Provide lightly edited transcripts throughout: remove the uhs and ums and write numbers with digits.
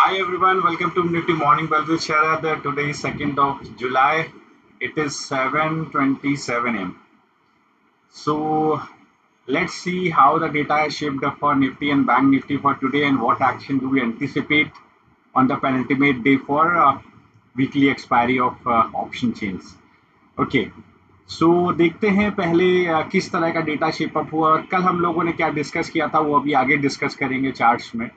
Hi everyone, welcome to Nifty Morning Bell with Sharad. Today is 2nd of July. It is 7:27 am. So let's see how the data is shaped up for Nifty and Bank Nifty for today and what action do we anticipate on the penultimate day for weekly expiry of option chains. Okay so देखते हैं पहले किस तरह का data shape up हुआ और कल हम लोगों ने क्या डिस्कस किया था वो अभी आगे डिस्कस करेंगे चार्ट्स में।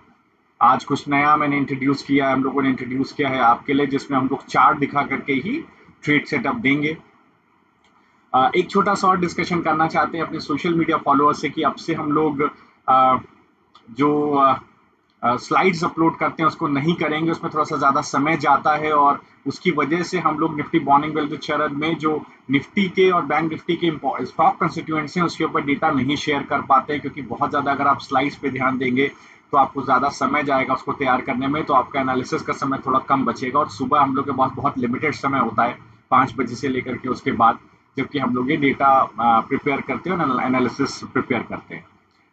आज कुछ नया मैंने इंट्रोड्यूस किया है, हम लोगों ने इंट्रोड्यूस किया है आपके लिए, जिसमें हम लोग चार्ट दिखा करके ही ट्रेड सेटअप देंगे। एक छोटा सा और डिस्कशन करना चाहते हैं अपने सोशल मीडिया फॉलोअर्स से कि अब से हम लोग जो स्लाइड्स अपलोड करते हैं उसको नहीं करेंगे, उसमें थोड़ा सा ज़्यादा समय जाता है और उसकी वजह से हम लोग निफ्टी मॉर्निंग बेल विद शरद में जो निफ्टी के और बैंक निफ्टी के स्टॉक कंस्टिट्यूएंट्स हैं उसके ऊपर डेटा नहीं शेयर कर पाते हैं, क्योंकि बहुत ज़्यादा अगर आप स्लाइड्स पे ध्यान देंगे तो आपको ज़्यादा समय जाएगा उसको तैयार करने में, तो आपका एनालिसिस का समय थोड़ा कम बचेगा। और सुबह हम लोग के पास बहुत लिमिटेड समय होता है 5 बजे से लेकर के उसके बाद, जबकि हम लोग ये डेटा प्रिपेयर करते हैं और एनालिसिस प्रिपेयर करते हैं।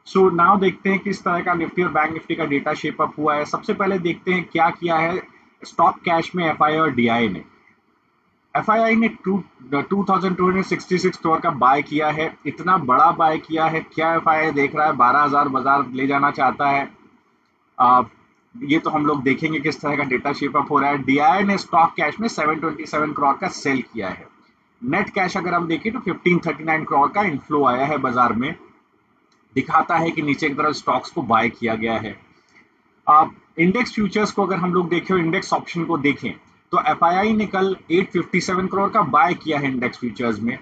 सो नाउ देखते हैं किस तरह का निफ्टी और बैंक निफ्टी का डेटा शेप अप हुआ है। सबसे पहले देखते हैं क्या किया है स्टॉक कैश में एफआई और डीआई ने। एफआई ने 2266 करोड़ का बाय किया है। इतना बड़ा बाय किया है, क्या एफआई देख रहा है 12,000 बाजार ले जाना चाहता है? ये तो हम लोग देखेंगे किस तरह का डेटा शेप अप हो रहा है। डीआई ने स्टॉक कैश में 727 करोड़ का सेल किया है। नेट कैश अगर हम देखें तो 1539 करोड़ का इनफ्लो आया है बाजार में, दिखाता है कि नीचे की तरफ स्टॉक्स को बाय किया गया है। आप इंडेक्स फ्यूचर्स को अगर हम लोग देखें, इंडेक्स ऑप्शन को देखें तो एफआईआई ने कल 857 करोड़ का बाय किया है इंडेक्स फ्यूचर्स में।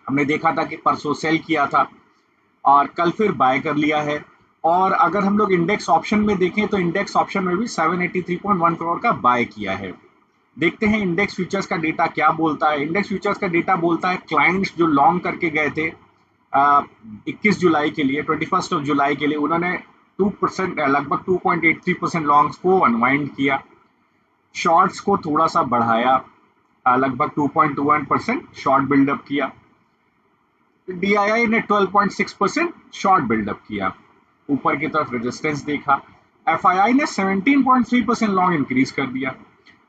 हमने देखा था कि परसों सेल किया था और कल फिर बाय कर लिया है। और अगर हम लोग इंडेक्स ऑप्शन में देखें तो इंडेक्स ऑप्शन में भी 783.1 करोड़ का बाय किया है। देखते हैं इंडेक्स फ्यूचर्स का डेटा क्या बोलता है। इंडेक्स फ्यूचर्स का डेटा बोलता है क्लाइंट्स जो लॉन्ग करके गए थे 21 जुलाई के लिए, 21 जुलाई के लिए, उन्होंने 2% लगभग 2.83% लॉन्ग्स को अनवाइंड किया, शॉर्ट्स को थोड़ा सा बढ़ाया, लगभग 2.21% शॉर्ट बिल्डअप किया। डीआईआई ने 12.6% शॉर्ट बिल्डअप किया, ऊपर की तरफ रेजिस्टेंस देखा। एफआईआई ने 17.3% लॉन्ग इंक्रीज कर दिया।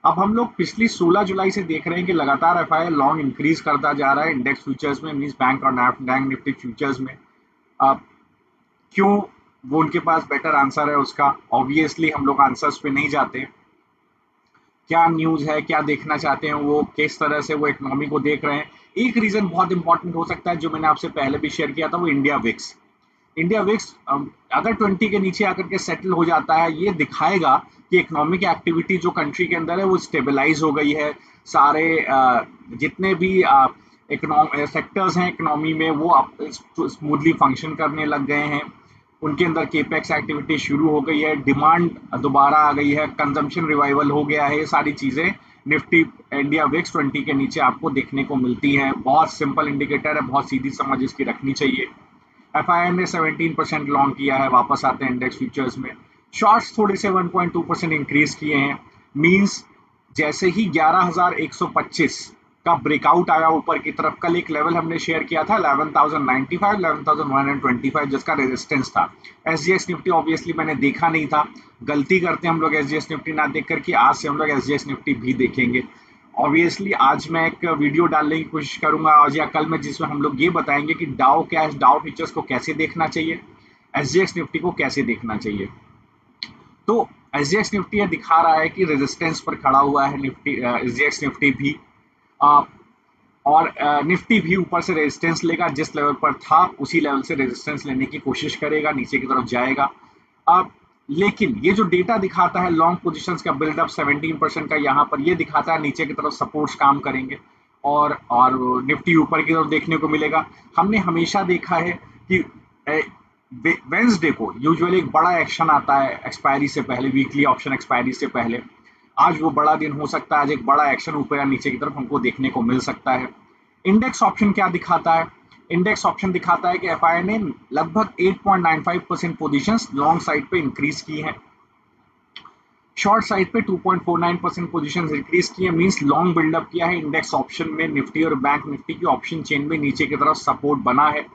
अब हम लोग पिछली 16 जुलाई से देख रहे हैं कि लगातार एफआईआई लॉन्ग इंक्रीज करता जा रहा है इंडेक्स फ्यूचर्स में, मींस बैंक और बैंक निफ्टी फ्यूचर्स में। अब क्यों, वो उनके पास बेटर आंसर है उसका। ऑब्वियसली हम लोग आंसर्स पे नहीं जाते, क्या न्यूज है, क्या देखना चाहते हैं वो, किस तरह से वो इकोनॉमी को देख रहे हैं। एक रीजन बहुत इंपॉर्टेंट हो सकता है जो मैंने आपसे पहले भी शेयर किया था, वो इंडिया विक्स। इंडिया विक्स अगर 20 के नीचे आकर के सेटल हो जाता है, ये दिखाएगा कि इकोनॉमिक एक्टिविटी जो कंट्री के अंदर है वो स्टेबलाइज हो गई है। सारे जितने भी सेक्टर्स हैं इकोनॉमी में वो स्मूथली फंक्शन करने लग गए हैं, उनके अंदर केपेक्स एक्टिविटी शुरू हो गई है, डिमांड दोबारा आ गई है, कंजम्पशन रिवाइवल हो गया है। ये सारी चीज़ें निफ्टी इंडिया विक्स 20 के नीचे आपको देखने को मिलती हैं। बहुत सिंपल इंडिकेटर है, बहुत सीधी समझ इसकी रखनी चाहिए। एफआईआई ने 17% लॉन्ग किया है। वापस आते हैं इंडेक्स फ्यूचर्स में, शॉर्ट्स थोड़े से 1.2% इंक्रीज किए हैं। मींस जैसे ही 11,125 का ब्रेकआउट आया ऊपर की तरफ, कल एक लेवल हमने शेयर किया था 11,095, 11,125 जिसका रेजिस्टेंस था। एसजीएक्स निफ्टी ऑब्वियसली मैंने देखा नहीं था, गलती करते हैं हम लोग एसजीएक्स निफ्टी ना देख करके। आज से हम लोग एसजीएक्स निफ्टी भी देखेंगे। ऑब्वियसली आज मैं एक वीडियो डालने की कोशिश करूंगा आज या कल में, जिसमें हम लोग ये बताएंगे कि डाउ कैश, डाउ फ्यूचर्स को कैसे देखना चाहिए, एसजीएक्स निफ्टी को कैसे देखना चाहिए। तो एसजीएक्स निफ्टी ये दिखा रहा है कि रेजिस्टेंस पर खड़ा हुआ है निफ्टी, एसजीएक्स निफ्टी भी, और निफ्टी भी ऊपर से रेजिस्टेंस लेगा, जिस लेवल पर था उसी लेवल से रेजिस्टेंस लेने की कोशिश करेगा, नीचे की तरफ जाएगा। अब लेकिन ये जो डेटा दिखाता है लॉन्ग पोजीशंस का बिल्डअप 17% का, यहाँ पर ये दिखाता है नीचे की तरफ सपोर्ट्स काम करेंगे और निफ्टी ऊपर की तरफ देखने को मिलेगा। हमने हमेशा देखा है कि वेंसडे को यूजुअली एक बड़ा एक्शन आता है एक्सपायरी से पहले, वीकली ऑप्शन एक्सपायरी से पहले। आज वो बड़ा दिन हो सकता है, आज एक बड़ा एक्शन ऊपर या नीचे की तरफ हमको देखने को मिल सकता है। इंडेक्स ऑप्शन क्या दिखाता है? इंडेक्स ऑप्शन दिखाता है कि एफआईआई ने लगभग 8.95% पोजीशंस लॉन्ग साइड पे इंक्रीज की हैं, शॉर्ट साइड पे 2.49% पोजीशंस इंक्रीज की है, मींस लॉन्ग बिल्डअप किया है। इंडेक्स ऑप्शन में निफ्टी और बैंक निफ्टी की ऑप्शन चेन में नीचे की तरफ सपोर्ट बना है,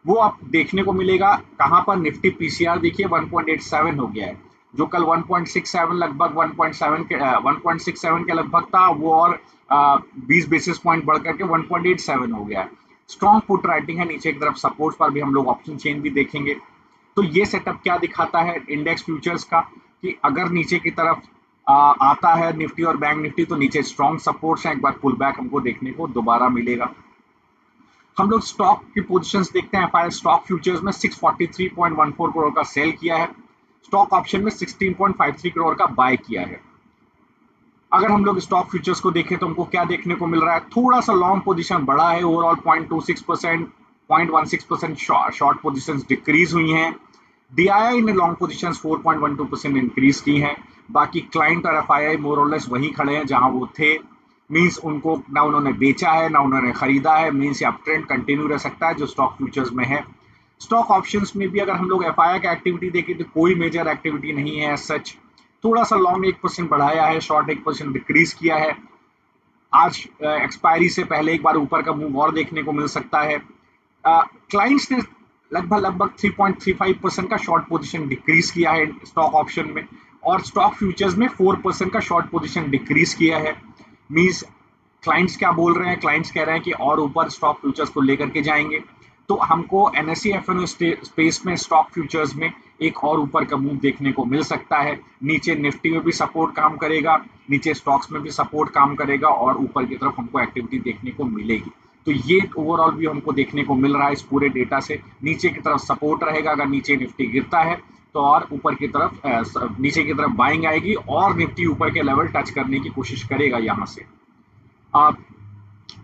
वो आप देखने को मिलेगा। कहां पर? निफ्टी पीसीआर देखिए 1.87 हो गया है, जो कल 1.67 लगभग 1.67 के लगभग था, वो और 20 बेसिस पॉइंट बढ़ करके 1.87 हो गया है। स्ट्रॉन्ग पुट राइटिंग है, नीचे की तरफ सपोर्ट पर भी हम लोग ऑप्शन चेन भी देखेंगे। तो ये सेटअप क्या दिखाता है इंडेक्स फ्यूचर्स का, कि अगर नीचे की तरफ आता है निफ्टी और बैंक निफ्टी तो नीचे स्ट्रॉन्ग सपोर्ट्स हैं, एक बार पुल बैक हमको देखने को दोबारा मिलेगा। हम लोग स्टॉक की पोजीशंस देखते हैं। एफआईआई स्टॉक फ्यूचर्स में 643.14 करोड़ का सेल किया है, स्टॉक ऑप्शन में 16.53 करोड़ का बाय किया है। अगर हम लोग स्टॉक फ्यूचर्स को देखें तो हमको क्या देखने को मिल रहा है, थोड़ा सा लॉन्ग पोजीशन बढ़ा है, ओवरऑल 0.26%, 0.16% शॉर्ट पोजीशंस डिक्रीज हुई हैं। डीआईआई ने लॉन्ग पोजीशंस 4.12% इंक्रीज की हैं। बाकी क्लाइंट और एफआईआई मोर और लेस वहीं खड़े हैं जहां वो थे, मींस उनको ना उन्होंने बेचा है ना उन्होंने खरीदा है, मींस ये अप ट्रेंड कंटिन्यू रह सकता है जो स्टॉक फ्यूचर्स में है। स्टॉक ऑप्शंस में भी अगर हम लोग एफआईआई की एक्टिविटी देखें तो कोई मेजर एक्टिविटी नहीं है सच। थोड़ा सा लॉन्ग 1% बढ़ाया है, शॉर्ट 1% डिक्रीज किया है। आज एक्सपायरी से पहले एक बार ऊपर का मूव और देखने को मिल सकता है। क्लाइंट्स ने लगभग लगभग 3.35% का शॉर्ट पोजीशन डिक्रीज किया है स्टॉक ऑप्शन में, और स्टॉक फ्यूचर्स में 4% का शॉर्ट पोजीशन डिक्रीज किया है। मींस क्लाइंट्स क्या बोल रहे हैं, क्लाइंट्स कह रहे हैं कि और ऊपर स्टॉक फ्यूचर्स को लेकर के जाएंगे। तो हमको एनएसई एफएनओ स्पेस में स्टॉक फ्यूचर्स में एक और ऊपर का मूव देखने को मिल सकता है। नीचे निफ्टी में भी सपोर्ट काम करेगा, नीचे स्टॉक्स में भी सपोर्ट काम करेगा, और ऊपर की तरफ हमको एक्टिविटी देखने को मिलेगी। तो ये ओवरऑल भी हमको देखने को मिल रहा है इस पूरे डेटा से। नीचे की तरफ सपोर्ट रहेगा अगर नीचे निफ्टी गिरता है तो, और ऊपर की तरफ नीचे की तरफ बाइंग आएगी और निफ्टी ऊपर के लेवल टच करने की कोशिश करेगा यहाँ से। आप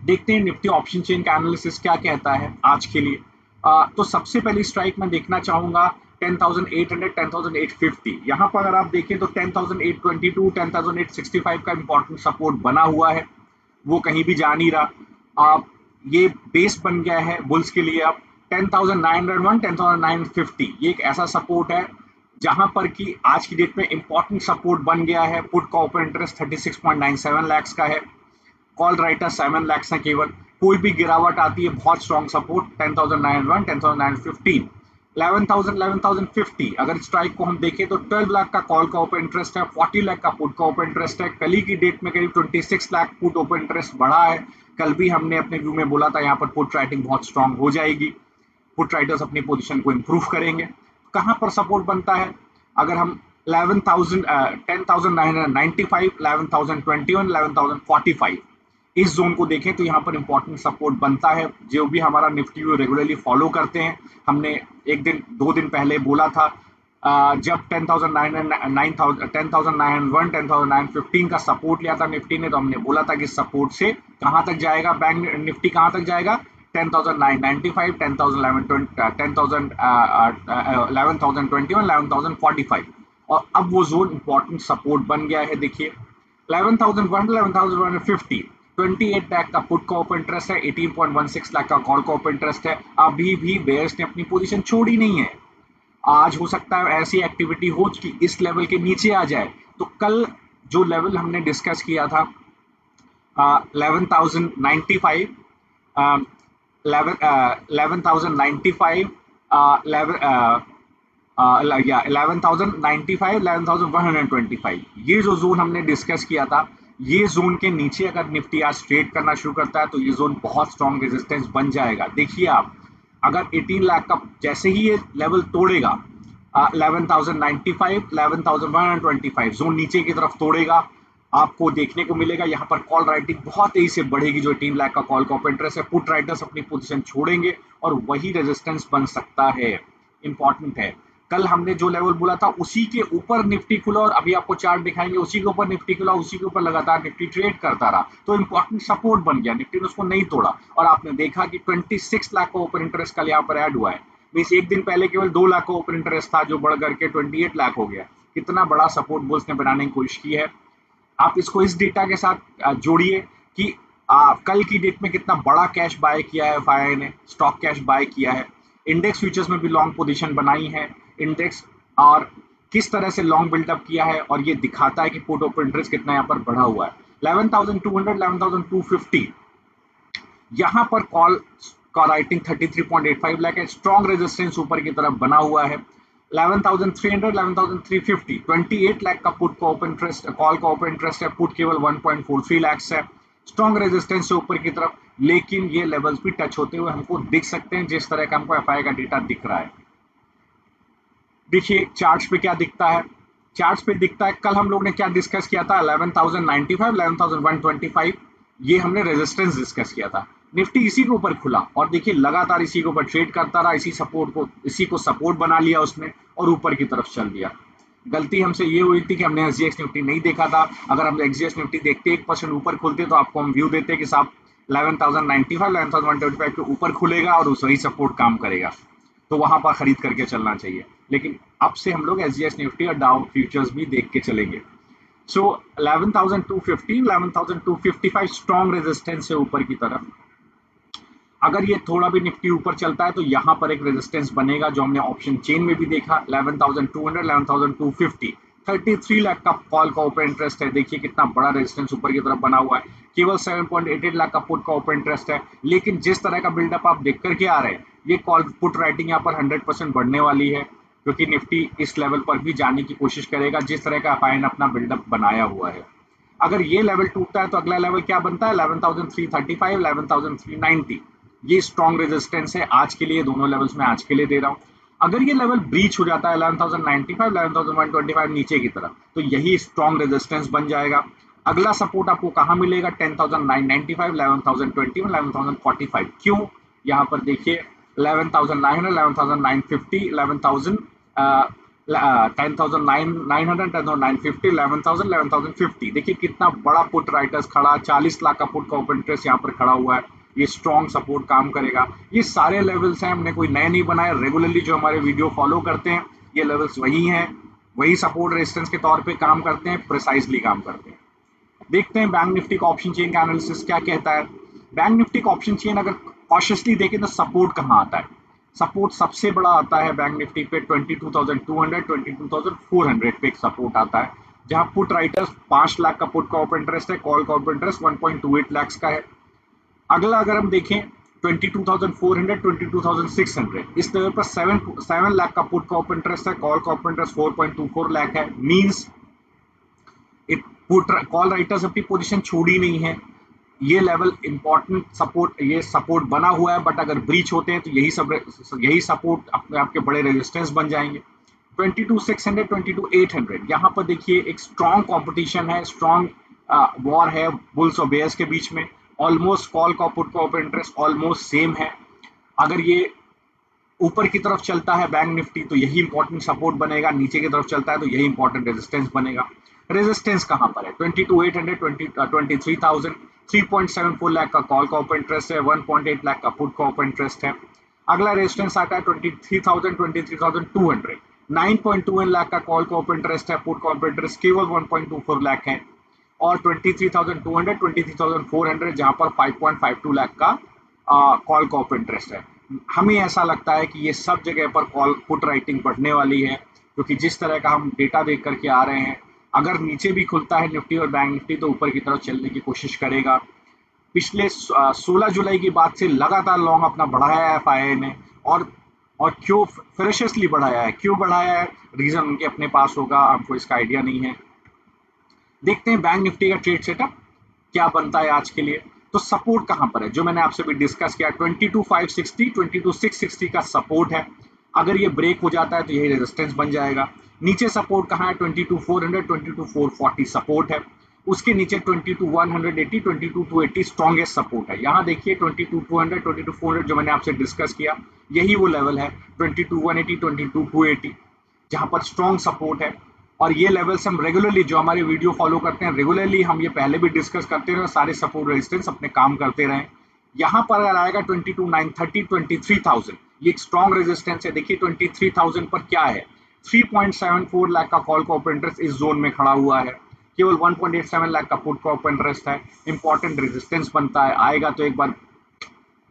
देखते हैं निफ्टी ऑप्शन चेन का एनालिसिस क्या कहता है आज के लिए। तो सबसे पहली स्ट्राइक मैं देखना चाहूंगा 10,800 10,850। यहाँ पर अगर आप देखें तो 10,822 10,865 का इंपॉर्टेंट सपोर्ट बना हुआ है, वो कहीं भी जा नहीं रहा। आप ये बेस बन गया है बुल्स के लिए। अब 10,901 10,950 ये एक ऐसा सपोर्ट है जहां पर कि आज की डेट में इंपॉर्टेंट सपोर्ट बन गया है। पुट का ओपन इंटरेस्ट 36.97 लाख का है, कॉल राइटर 7 लाख है केवल। कोई भी गिरावट आती है बहुत स्ट्रॉन्ग सपोर्ट 10,901 10,915 11,000 11,050। अगर स्ट्राइक को हम देखें तो 12 लाख का कॉल का ओपन इंटरेस्ट है, 40 लाख का पुट का ओपन इंटरेस्ट है। कल की डेट में करीब 26 लाख पुट ओपन इंटरेस्ट बढ़ा है। कल भी हमने अपने व्यू में बोला था यहाँ पर पुट राइटिंग बहुत स्ट्रॉन्ग हो जाएगी, पुट राइटर्स अपनी पोजीशन को इंप्रूव करेंगे। कहां पर सपोर्ट बनता है, अगर हम 11,000 10,995 11,021 11,045 इस जोन को देखें तो यहाँ पर इंपॉर्टेंट सपोर्ट बनता है। जो भी हमारा निफ्टी को रेगुलरली फॉलो करते हैं, हमने एक दिन 2 दिन पहले बोला था जब 10,901 10,915 का सपोर्ट लिया था निफ्टी ने, तो हमने बोला था कि सपोर्ट से कहां तक जाएगा बैंक निफ्टी, कहां तक जाएगा 10,995 10,011 11,021 11,045। और अब वो जोन इंपॉर्टेंट सपोर्ट बन गया है। देखिए 11,100 11,150 28 लाख का पुट का ओपन इंटरेस्ट है, 18.16 लाख का कॉल का ओपन इंटरेस्ट है। अभी भी बेयर्स ने अपनी पोजीशन छोड़ी नहीं है। आज हो सकता है ऐसी एक्टिविटी हो कि इस लेवल के नीचे आ जाए। तो कल जो लेवल हमने डिस्कस किया था 11,095 11,095 11,095 11,125 ये जो जोन हमने डिस्कस किया था, ये जोन के नीचे अगर निफ्टी आज ट्रेड करना शुरू करता है तो ये जोन बहुत स्ट्रॉन्ग रेजिस्टेंस बन जाएगा। देखिए आप अगर 18 लाख का जैसे ही ये लेवल तोड़ेगा 11,095 11,125 जोन नीचे की तरफ तोड़ेगा, आपको देखने को मिलेगा यहाँ पर कॉल राइटिंग बहुत तेजी से बढ़ेगी। जो 18 लाख का कॉल का ओपन इंटरेस्ट है, पुट राइटर्स अपनी पोजीशन छोड़ेंगे और वही रेजिस्टेंस बन सकता है। इंपॉर्टेंट है, कल हमने जो लेवल बोला था उसी के ऊपर निफ्टी खुला, और अभी आपको चार्ट दिखाएंगे उसी के ऊपर निफ्टी खुला, उसी के ऊपर लगातार निफ्टी ट्रेड करता रहा, तो इंपॉर्टेंट सपोर्ट बन गया। निफ्टी ने उसको नहीं तोड़ा और आपने देखा कि 26 लाख का ओपन इंटरेस्ट कल यहाँ पर ऐड हुआ है। मींस एक दिन पहले केवल 2 लाख का ओपन इंटरेस्ट था जो बढ़ करके 28 लाख हो गया। कितना बड़ा सपोर्ट बुल्स ने बनाने की कोशिश की है। आप इसको इस डेटा के साथ जोड़िए कि कल की डेट में कितना बड़ा कैश बाय किया है एफआईआई ने, स्टॉक कैश बाय किया है। इंडेक्स फ्यूचर्स में भी लॉन्ग पोजीशन बनाई है इंडेक्स, और किस तरह से लॉन्ग बिल्डअप किया है, और ये दिखाता है कि पुट ओपन इंटरेस्ट कितना यहाँ पर बढ़ा हुआ है। 11,200 11,250 यहाँ पर कॉल का राइटिंग 33.85 लाख है। स्ट्रॉन्ग रेजिस्टेंस ऊपर की तरफ बना हुआ है। 11,300, 11,350, 28 लाख का पुट का ओपन इंटरेस्ट, कॉल का ओपन इंटरेस्ट है, पुट केवल 1.43 लाख है। स्ट्रॉन्ग रेजिस्टेंस है ऊपर की तरफ, लेकिन ये लेवल्स भी टच होते हुए हमको दिख सकते हैं जिस तरह का हमको एफआई का डेटा दिख रहा है। देखिए चार्ट्स पे क्या दिखता है, चार्ट्स पे दिखता है कल हम लोग ने क्या डिस्कस किया था, 11,095, 11,125, ये हमने रेजिस्टेंस डिस्कस किया था। निफ्टी इसी के ऊपर खुला और देखिए लगातार इसी के ऊपर ट्रेड करता रहा, इसी को सपोर्ट बना लिया उसने और ऊपर की तरफ चल दिया। गलती हमसे ये हुई थी कि हमने एसजीएक्स निफ्टी नहीं देखा था। अगर हम एसजीएक्स निफ्टी देखते 1% ऊपर खुलते तो आपको हम व्यू देते कि साहब 11,095, 11,125 के ऊपर खुलेगा और उस वही सपोर्ट काम करेगा, तो वहां पर खरीद करके चलना चाहिए। लेकिन अब से हम लोग एसजीएक्स निफ्टी और डाउ फ्यूचर्स भी देख के चलेंगे। सो 11,250, 11,255 स्ट्रॉन्ग रेजिस्टेंस है ऊपर की तरफ। अगर ये थोड़ा भी निफ्टी ऊपर चलता है तो यहाँ पर एक रेजिस्टेंस बनेगा जो हमने ऑप्शन चेन में भी देखा, 11,200, 11,250, 33 लाख का कॉल का ओपन इंटरेस्ट है। देखिए कितना बड़ा रेजिस्टेंस ऊपर की तरफ बना हुआ है। केवल 7.88 लाख का पुट का ओपन इंटरेस्ट है, लेकिन जिस तरह का बिल्डअप आप देख करके आ रहे हैं, ये कॉल पुट राइटिंग यहाँ पर 100% बढ़ने वाली है, क्योंकि निफ्टी इस लेवल पर भी जाने की कोशिश करेगा जिस तरह का अपाइन अपना बिल्डअप बनाया हुआ है। अगर ये लेवल टूटता है तो अगला लेवल क्या बनता है, 11,335, 11,390। ये स्ट्रॉन्ग रेजिस्टेंस है आज के लिए, दोनों लेवल्स में आज के लिए दे रहा हूं। अगर ये लेवल ब्रीच हो जाता है 11,095, 11,125 नीचे की तरफ, तो यही स्ट्रॉन्ग रेजिस्टेंस बन जाएगा। अगला सपोर्ट आपको कहां मिलेगा, 10,995, 11,020, 11,045। क्यों, यहाँ पर देखिए 11,900, 11,950, 11,000, 10,900, 10,950, 11,000, 11,050। देखिए कितना बड़ा पुट राइटर्स खड़ा, 40 लाख का पुट का ओपन इंटरेस्ट यहाँ पर खड़ा हुआ है। ये स्ट्रॉन्ग सपोर्ट काम करेगा। ये सारे लेवल्स हैं, हमने कोई नए नहीं बनाए, रेगुलरली जो हमारे वीडियो फॉलो करते हैं ये लेवल्स वही हैं, वही सपोर्ट रेजिस्टेंस के तौर पे काम करते हैं, प्रिसाइजली काम करते हैं। देखते हैं बैंक निफ्टी का ऑप्शन चेन का एनालिसिस क्या कहता है। बैंक निफ्टी का ऑप्शन चेन अगर कॉशियसली देखें तो सपोर्ट कहाँ आता है, सपोर्ट सबसे बड़ा आता है बैंक निफ्टी पे 22,200, 22,400 पे एक सपोर्ट आता है, जहां पुट राइटर्स 5 लाख का पुट का ओपन इंटरेस्ट है, कॉल का ओपन इंटरेस्ट 1.28 लाख का है। अगला अगर हम देखें 22,400, 22,600, इस लेवल पर 7 लाख का पुट का ओपन इंटरेस्ट है, कॉल का ओपन इंटरेस्ट 4.24 लाख है। मींस पुट कॉल राइटर्स अपनी पोजीशन छोड़ी नहीं है। ये लेवल इंपॉर्टेंट सपोर्ट, ये सपोर्ट बना हुआ है, बट अगर ब्रीच होते हैं तो यही सपोर्ट अपने आपके बड़े रेजिस्टेंस बन जाएंगे। 22,600, 22,800, यहाँ पर देखिए एक स्ट्रॉन्ग कंपटीशन है, स्ट्रॉन्ग वॉर है बुल्स और बेयर्स के बीच में। ऑलमोस्ट कॉल का पुट का ओपन इंटरेस्ट ऑलमोस्ट सेम है। अगर ये ऊपर की तरफ चलता है बैंक निफ्टी तो यही इंपॉर्टेंट सपोर्ट बनेगा, नीचे की तरफ चलता है तो यही इंपॉर्टेंट रेजिस्टेंस बनेगा। रेजिस्टेंस कहां पर है, 22,800, 23,000, 3.74 लाख का कॉल का ओपन इंटरेस्ट है, 1.8 लाख का पुट का ओपन इंटरेस्ट है। अगला रेजिस्टेंस आता है 23,000, 23,200, 9.21 लाख का कॉल का ओपन इंटरेस्ट है, पुट का ओपन इंटरेस्ट केवल 1.24 लाख है। और 23,200, 23,400 जहां पर 5.52 लाख का कॉल का ओपन इंटरेस्ट है। हमें ऐसा लगता है कि ये सब जगह पर कॉल पुट राइटिंग बढ़ने वाली है, क्योंकि जिस तरह का हम डेटा देख करके आ रहे हैं, अगर नीचे भी खुलता है निफ्टी और बैंक निफ्टी तो ऊपर की तरफ चलने की कोशिश करेगा। पिछले 16 जुलाई की बात से लगातार लॉन्ग अपना बढ़ाया है एफआईआई ने, और क्यों फेरिशियसली बढ़ाया है, क्यों बढ़ाया है, रीजन उनके अपने पास होगा, आपको इसका आइडिया नहीं है। देखते हैं बैंक निफ्टी का ट्रेड सेटअप क्या बनता है आज के लिए। तो सपोर्ट कहां पर है, जो मैंने आपसे भी डिस्कस किया, 22,560, 22,660 का सपोर्ट है। अगर ये ब्रेक हो जाता है तो यही रेजिस्टेंस बन जाएगा। नीचे सपोर्ट कहां है, 22,400, 22,440 सपोर्ट है। उसके नीचे 22,180, 22,280 स्ट्रॉन्गेस्ट सपोर्ट है। यहाँ देखिए 22,200, 22,400 जो मैंने आपसे डिस्कस किया, यही वो लेवल है 22,180, 22,280, जहां पर स्ट्रॉन्ग सपोर्ट है। और ये लेवल्स हम रेगुलरली, जो हमारे वीडियो फॉलो करते हैं रेगुलरली, हम ये पहले भी डिस्कस करते रहे, सारे सपोर्ट रेजिस्टेंस अपने काम करते रहे। यहाँ पर अगर आएगा 22,930, 23,000, ये एक स्ट्रॉन्ग रेजिस्टेंस है। देखिए 23,000 पर क्या है, 3.74 लाख का कॉल का ओपन इंटरेस्ट इस जोन में खड़ा हुआ है, केवल 1.87 लाख का पुट का ओपन इंटरेस्ट है। इंपॉर्टेंट रेजिस्टेंस बनता है, आएगा तो एक बार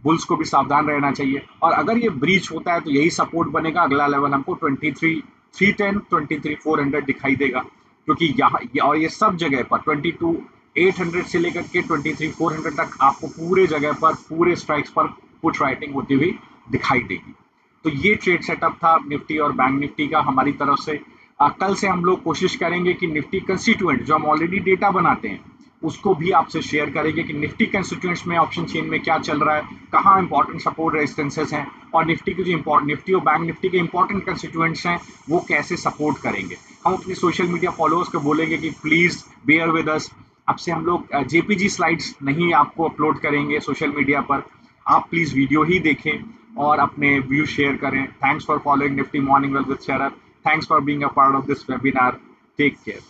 बुल्स को भी सावधान रहना चाहिए। और अगर ये ब्रीच होता है तो यही सपोर्ट बनेगा। अगला लेवल हमको 23,310, 23,400 दिखाई देगा, क्योंकि यहाँ और ये सब जगह पर 22,800 से लेकर के 23,400 तक आपको पूरे जगह पर, पूरे स्ट्राइक्स पर पुट राइटिंग होती हुई दिखाई देगी। तो ये ट्रेड सेटअप था निफ्टी और बैंक निफ्टी का हमारी तरफ से। कल से हम लोग कोशिश करेंगे कि निफ्टी कंस्टिट्यूएंट जो हम ऑलरेडी डेटा बनाते हैं उसको भी आपसे शेयर करेंगे कि निफ्टी कंस्टिट्यूएंट्स में ऑप्शन चेन में क्या चल रहा है, कहाँ इंपॉर्टेंट सपोर्ट रेजिस्टेंसेस हैं, और निफ्टी के जो इंपॉर्टेंट निफ्टी और बैंक निफ्टी के इंपॉर्टेंट कंस्टिट्यूएंट्स हैं वो कैसे सपोर्ट करेंगे। हम अपनी सोशल मीडिया फॉलोअर्स को बोलेंगे कि प्लीज बेयर विद अस। अब से हम लोग जेपीजी स्लाइड्स नहीं आपको अपलोड करेंगे सोशल मीडिया पर, आप प्लीज वीडियो ही देखें और अपने व्यू शेयर करें। Thanks for following Nifty morning well with Sharad. Thanks for being a part of this webinar. Take care.